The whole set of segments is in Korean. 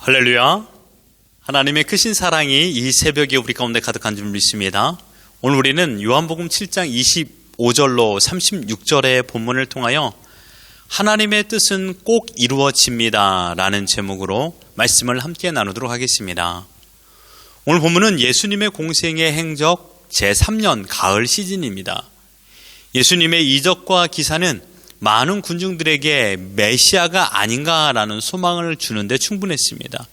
할렐루야. 하나님의 크신 사랑이 이 새벽에 우리 가운데 가득한 줄 믿습니다. 오늘 우리는 요한복음 7장 25절로 36절의 본문을 통하여 하나님의 뜻은 꼭 이루어집니다 라는 제목으로 말씀을 함께 나누도록 하겠습니다. 오늘 본문은 예수님의 공생의 행적 제3년 가을 시즌입니다. 예수님의 이적과 기사는 많은 군중들에게 메시아가 아닌가라는 소망을 주는데 충분했습니다.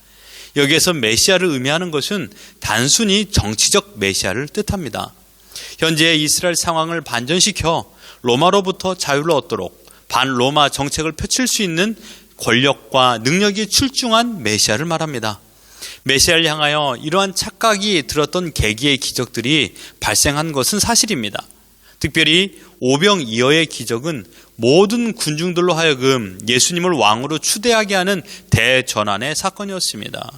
여기에서 메시아를 의미하는 것은 단순히 정치적 메시아를 뜻합니다. 현재의 이스라엘 상황을 반전시켜 로마로부터 자유를 얻도록 반로마 정책을 펼칠 수 있는 권력과 능력이 출중한 메시아를 말합니다. 메시아를 향하여 이러한 착각이 들었던 계기의 기적들이 발생한 것은 사실입니다. 특별히 오병이어의 기적은 모든 군중들로 하여금 예수님을 왕으로 추대하게 하는 대전환의 사건이었습니다.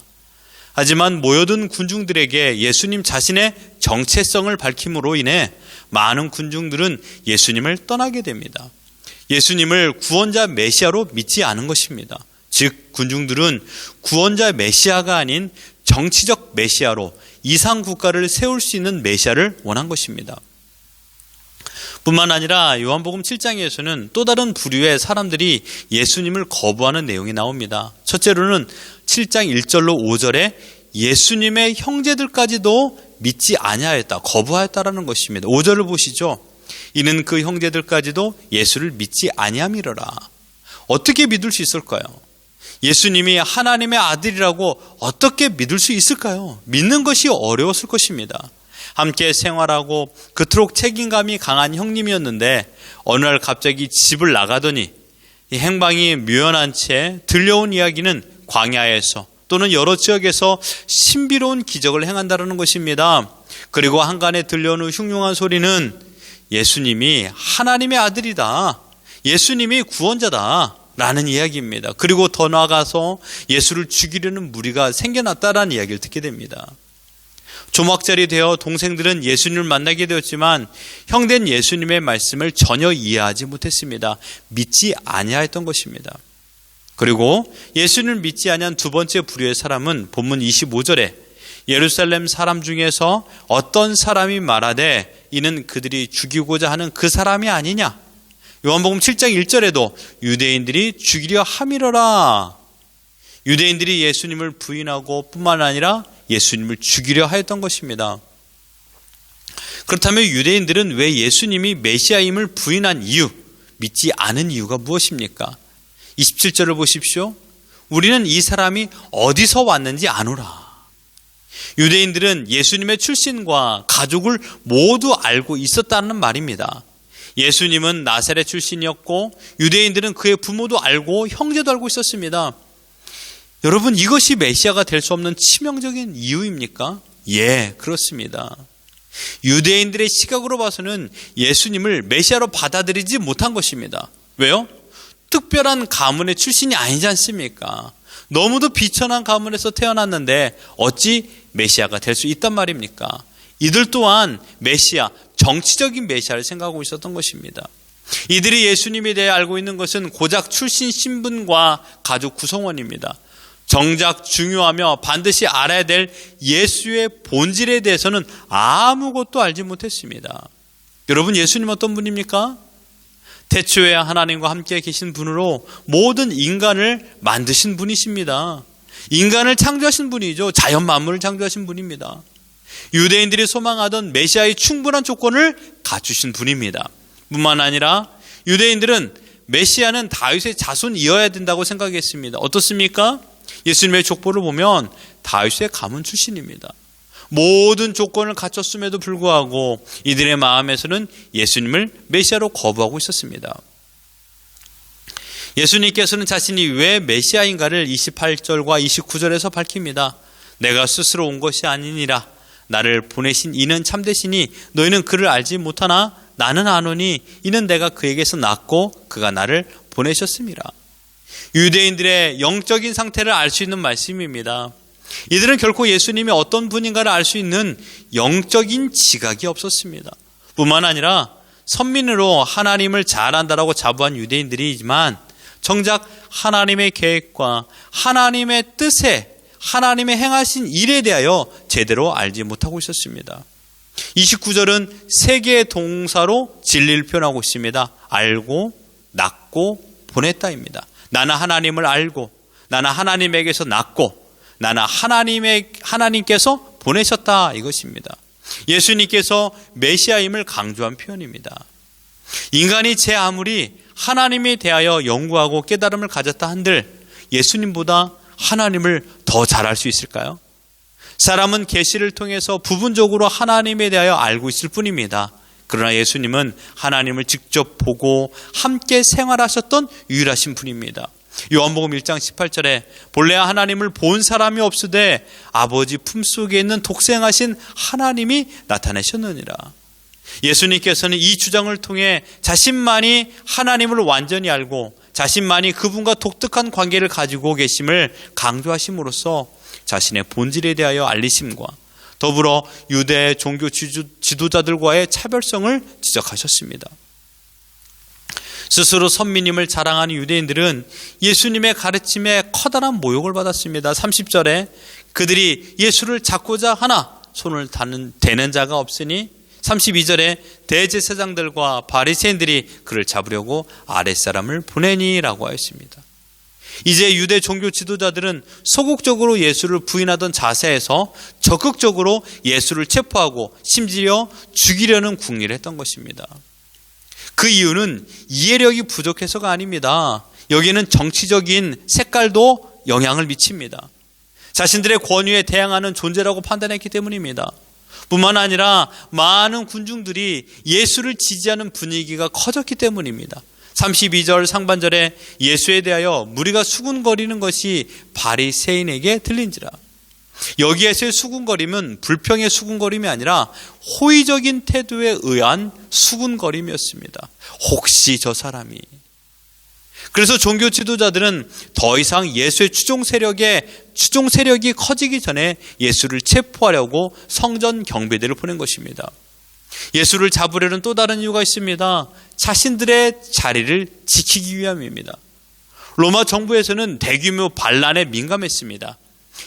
하지만 모여든 군중들에게 예수님 자신의 정체성을 밝힘으로 인해 많은 군중들은 예수님을 떠나게 됩니다. 예수님을 구원자 메시아로 믿지 않은 것입니다. 즉 군중들은 구원자 메시아가 아닌 정치적 메시아로 이상 국가를 세울 수 있는 메시아를 원한 것입니다. 뿐만 아니라 요한복음 7장에서는 또 다른 부류의 사람들이 예수님을 거부하는 내용이 나옵니다. 첫째로는 7장 1절로 5절에 예수님의 형제들까지도 믿지 아니하였다, 거부하였다라는 것입니다. 5절을 보시죠. 이는 그 형제들까지도 예수를 믿지 아니함이러라. 어떻게 믿을 수 있을까요? 예수님이 하나님의 아들이라고 어떻게 믿을 수 있을까요? 믿는 것이 어려웠을 것입니다. 함께 생활하고 그토록 책임감이 강한 형님이었는데 어느 날 갑자기 집을 나가더니 이 행방이 묘연한 채 들려온 이야기는 광야에서 또는 여러 지역에서 신비로운 기적을 행한다는 것입니다. 그리고 한간에 들려오는 흉흉한 소리는 예수님이 하나님의 아들이다, 예수님이 구원자다 라는 이야기입니다. 그리고 더 나아가서 예수를 죽이려는 무리가 생겨났다라는 이야기를 듣게 됩니다. 조막살이 되어 동생들은 예수님을 만나게 되었지만 형된 예수님의 말씀을 전혀 이해하지 못했습니다. 믿지 아니하였던 것입니다. 그리고 예수님을 믿지 아니한 두 번째 부류의 사람은 본문 25절에 예루살렘 사람 중에서 어떤 사람이 말하되 이는 그들이 죽이고자 하는 그 사람이 아니냐. 요한복음 7장 1절에도 유대인들이 죽이려 함이러라. 유대인들이 예수님을 부인하고 뿐만 아니라 예수님을 죽이려 하였던 것입니다. 그렇다면 유대인들은 왜 예수님이 메시아임을 부인한 이유, 믿지 않은 이유가 무엇입니까? 27절을 보십시오. 우리는 이 사람이 어디서 왔는지 아노라. 유대인들은 예수님의 출신과 가족을 모두 알고 있었다는 말입니다. 예수님은 나사렛 출신이었고 유대인들은 그의 부모도 알고 형제도 알고 있었습니다. 여러분, 이것이 메시아가 될 수 없는 치명적인 이유입니까? 예, 그렇습니다. 유대인들의 시각으로 봐서는 예수님을 메시아로 받아들이지 못한 것입니다. 왜요? 특별한 가문의 출신이 아니지 않습니까? 너무도 비천한 가문에서 태어났는데 어찌 메시아가 될 수 있단 말입니까? 이들 또한 메시아, 정치적인 메시아를 생각하고 있었던 것입니다. 이들이 예수님에 대해 알고 있는 것은 고작 출신 신분과 가족 구성원입니다. 정작 중요하며 반드시 알아야 될 예수의 본질에 대해서는 아무것도 알지 못했습니다. 여러분, 예수님 어떤 분입니까? 태초에 하나님과 함께 계신 분으로 모든 인간을 만드신 분이십니다. 인간을 창조하신 분이죠. 자연 만물을 창조하신 분입니다. 유대인들이 소망하던 메시아의 충분한 조건을 갖추신 분입니다. 뿐만 아니라 유대인들은 메시아는 다윗의 자손이어야 된다고 생각했습니다. 어떻습니까? 예수님의 족보를 보면 다윗의 가문 출신입니다. 모든 조건을 갖췄음에도 불구하고 이들의 마음에서는 예수님을 메시아로 거부하고 있었습니다. 예수님께서는 자신이 왜 메시아인가를 28절과 29절에서 밝힙니다. 내가 스스로 온 것이 아니니라. 나를 보내신 이는 참되시니 너희는 그를 알지 못하나 나는 아노니 이는 내가 그에게서 났고 그가 나를 보내셨음이라. 유대인들의 영적인 상태를 알 수 있는 말씀입니다. 이들은 결코 예수님이 어떤 분인가를 알 수 있는 영적인 지각이 없었습니다. 뿐만 아니라 선민으로 하나님을 잘 안다라고 자부한 유대인들이지만 정작 하나님의 계획과 하나님의 뜻에 하나님의 행하신 일에 대하여 제대로 알지 못하고 있었습니다. 29절은 세 개의 동사로 진리를 표현하고 있습니다. 알고, 낳고, 보냈다입니다. 나는 하나님을 알고, 나는 하나님에게서 낳고, 나는 하나님께서 보내셨다, 이것입니다. 예수님께서 메시아임을 강조한 표현입니다. 인간이 제 아무리 하나님에 대하여 연구하고 깨달음을 가졌다 한들 예수님보다 하나님을 더 잘 알 수 있을까요? 사람은 계시를 통해서 부분적으로 하나님에 대하여 알고 있을 뿐입니다. 그러나 예수님은 하나님을 직접 보고 함께 생활하셨던 유일하신 분입니다. 요한복음 1장 18절에 본래 하나님을 본 사람이 없으되 아버지 품속에 있는 독생하신 하나님이 나타내셨느니라. 예수님께서는 이 주장을 통해 자신만이 하나님을 완전히 알고 자신만이 그분과 독특한 관계를 가지고 계심을 강조하심으로써 자신의 본질에 대하여 알리심과 더불어 유대 종교 지도자들과의 차별성을 지적하셨습니다. 스스로 선민임을 자랑하는 유대인들은 예수님의 가르침에 커다란 모욕을 받았습니다. 30절에 그들이 예수를 잡고자 하나 손을 대는 자가 없으니 32절에 대제사장들과 바리새인들이 그를 잡으려고 아랫사람을 보내니라고 하였습니다. 이제 유대 종교 지도자들은 소극적으로 예수를 부인하던 자세에서 적극적으로 예수를 체포하고 심지어 죽이려는 궁리를 했던 것입니다. 그 이유는 이해력이 부족해서가 아닙니다. 여기는 정치적인 색깔도 영향을 미칩니다. 자신들의 권위에 대항하는 존재라고 판단했기 때문입니다. 뿐만 아니라 많은 군중들이 예수를 지지하는 분위기가 커졌기 때문입니다. 32절 상반절에 예수에 대하여 무리가 수군거리는 것이 바리새인에게 들린지라. 여기에서의 수군거림은 불평의 수군거림이 아니라 호의적인 태도에 의한 수군거림이었습니다. 혹시 저 사람이. 그래서 종교 지도자들은 더 이상 예수의 추종 세력이 커지기 전에 예수를 체포하려고 성전 경비대를 보낸 것입니다. 예수를 잡으려는 또 다른 이유가 있습니다. 자신들의 자리를 지키기 위함입니다. 로마 정부에서는 대규모 반란에 민감했습니다.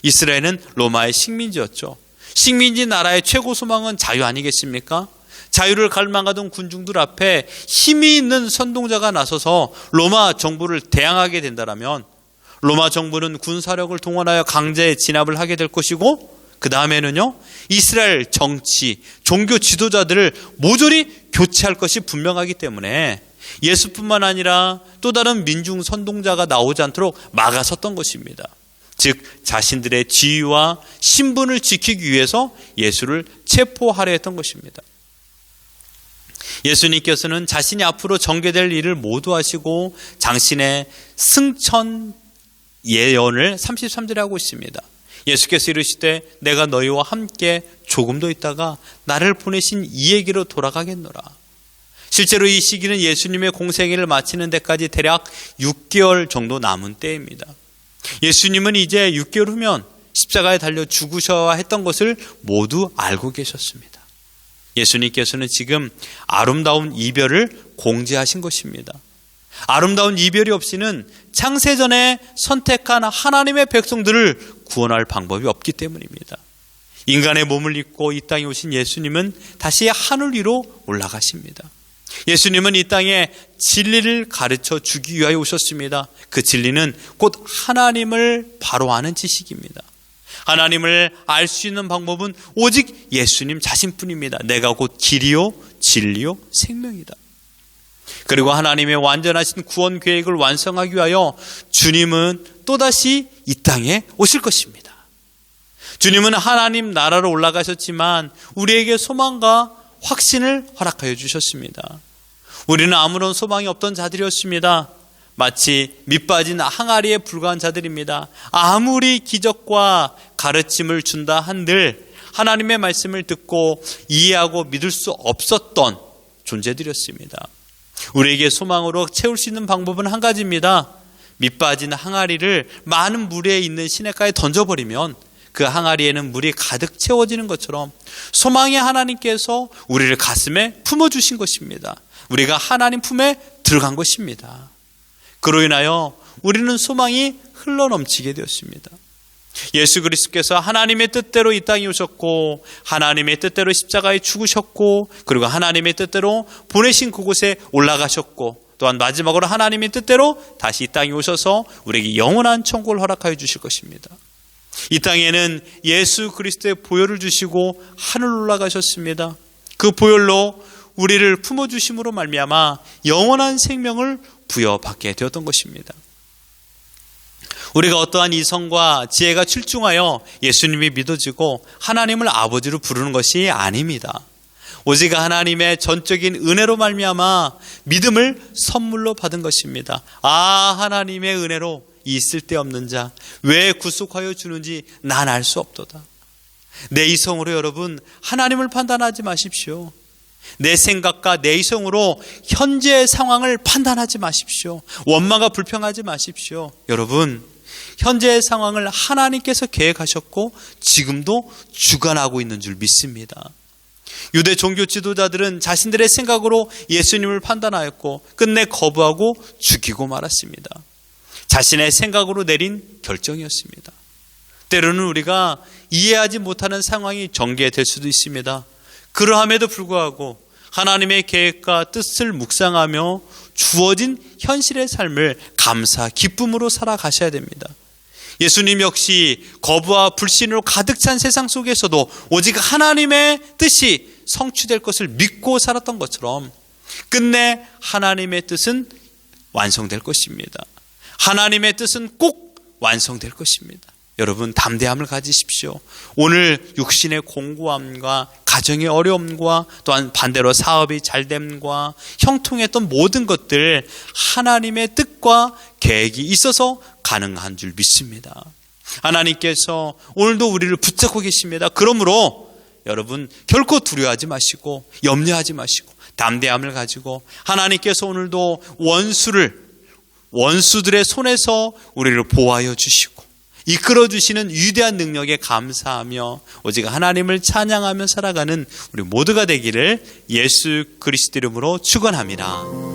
이스라엘은 로마의 식민지였죠. 식민지 나라의 최고 소망은 자유 아니겠습니까? 자유를 갈망하던 군중들 앞에 힘이 있는 선동자가 나서서 로마 정부를 대항하게 된다면 로마 정부는 군사력을 동원하여 강제 진압을 하게 될 것이고 그 다음에는요 이스라엘 정치, 종교 지도자들을 모조리 교체할 것이 분명하기 때문에 예수뿐만 아니라 또 다른 민중 선동자가 나오지 않도록 막아섰던 것입니다. 즉 자신들의 지위와 신분을 지키기 위해서 예수를 체포하려 했던 것입니다. 예수님께서는 자신이 앞으로 전개될 일을 모두 하시고 당신의 승천 예언을 33절에 하고 있습니다. 예수께서 이르시되 내가 너희와 함께 조금 더 있다가 나를 보내신 이에게로 돌아가겠노라. 실제로 이 시기는 예수님의 공생애를 마치는 데까지 대략 6개월 정도 남은 때입니다. 예수님은 이제 6개월 후면 십자가에 달려 죽으셔야 했던 것을 모두 알고 계셨습니다. 예수님께서는 지금 아름다운 이별을 공지하신 것입니다. 아름다운 이별이 없이는 창세전에 선택한 하나님의 백성들을 구원할 방법이 없기 때문입니다. 인간의 몸을 입고 이 땅에 오신 예수님은 다시 하늘 위로 올라가십니다. 예수님은 이 땅에 진리를 가르쳐 주기 위하여 오셨습니다. 그 진리는 곧 하나님을 바로 아는 지식입니다. 하나님을 알 수 있는 방법은 오직 예수님 자신뿐입니다. 내가 곧 길이요 진리요 생명이다. 그리고 하나님의 완전하신 구원 계획을 완성하기 위하여 주님은 또다시 이 땅에 오실 것입니다. 주님은 하나님 나라로 올라가셨지만 우리에게 소망과 확신을 허락하여 주셨습니다. 우리는 아무런 소망이 없던 자들이었습니다. 마치 밑빠진 항아리에 불과한 자들입니다. 아무리 기적과 가르침을 준다 한들 하나님의 말씀을 듣고 이해하고 믿을 수 없었던 존재들이었습니다. 우리에게 소망으로 채울 수 있는 방법은 한 가지입니다. 밑빠진 항아리를 많은 물에 있는 시냇가에 던져버리면 그 항아리에는 물이 가득 채워지는 것처럼 소망의 하나님께서 우리를 가슴에 품어주신 것입니다. 우리가 하나님 품에 들어간 것입니다. 그로 인하여 우리는 소망이 흘러넘치게 되었습니다. 예수 그리스도께서 하나님의 뜻대로 이 땅에 오셨고 하나님의 뜻대로 십자가에 죽으셨고 그리고 하나님의 뜻대로 보내신 그곳에 올라가셨고 또한 마지막으로 하나님의 뜻대로 다시 이 땅에 오셔서 우리에게 영원한 천국을 허락하여 주실 것입니다. 이 땅에는 예수 그리스도의 보혈을 주시고 하늘로 올라가셨습니다. 그 보혈로 우리를 품어주심으로 말미암아 영원한 생명을 부여받게 되었던 것입니다. 우리가 어떠한 이성과 지혜가 출중하여 예수님이 믿어지고 하나님을 아버지로 부르는 것이 아닙니다. 오직 하나님의 전적인 은혜로 말미암아 믿음을 선물로 받은 것입니다. 하나님의 은혜로 이 쓸데없는 자 왜 구속하여 주는지 난 알 수 없도다. 내 이성으로 여러분 하나님을 판단하지 마십시오. 내 생각과 내 이성으로 현재의 상황을 판단하지 마십시오. 원망과 불평하지 마십시오. 여러분 현재의 상황을 하나님께서 계획하셨고 지금도 주관하고 있는 줄 믿습니다. 유대 종교 지도자들은 자신들의 생각으로 예수님을 판단하였고 끝내 거부하고 죽이고 말았습니다. 자신의 생각으로 내린 결정이었습니다. 때로는 우리가 이해하지 못하는 상황이 전개될 수도 있습니다. 그러함에도 불구하고 하나님의 계획과 뜻을 묵상하며 주어진 현실의 삶을 감사, 기쁨으로 살아가셔야 됩니다. 예수님 역시 거부와 불신으로 가득 찬 세상 속에서도 오직 하나님의 뜻이 성취될 것을 믿고 살았던 것처럼 끝내 하나님의 뜻은 완성될 것입니다. 하나님의 뜻은 꼭 완성될 것입니다. 여러분 담대함을 가지십시오. 오늘 육신의 공고함과 가정의 어려움과 또한 반대로 사업이 잘됨과 형통했던 모든 것들 하나님의 뜻과 계획이 있어서 가능한 줄 믿습니다. 하나님께서 오늘도 우리를 붙잡고 계십니다. 그러므로 여러분 결코 두려워하지 마시고 염려하지 마시고 담대함을 가지고 하나님께서 오늘도 원수들의 손에서 우리를 보호하여 주시고 이끌어 주시는 위대한 능력에 감사하며 오직 하나님을 찬양하며 살아가는 우리 모두가 되기를 예수 그리스도 이름으로 축원합니다.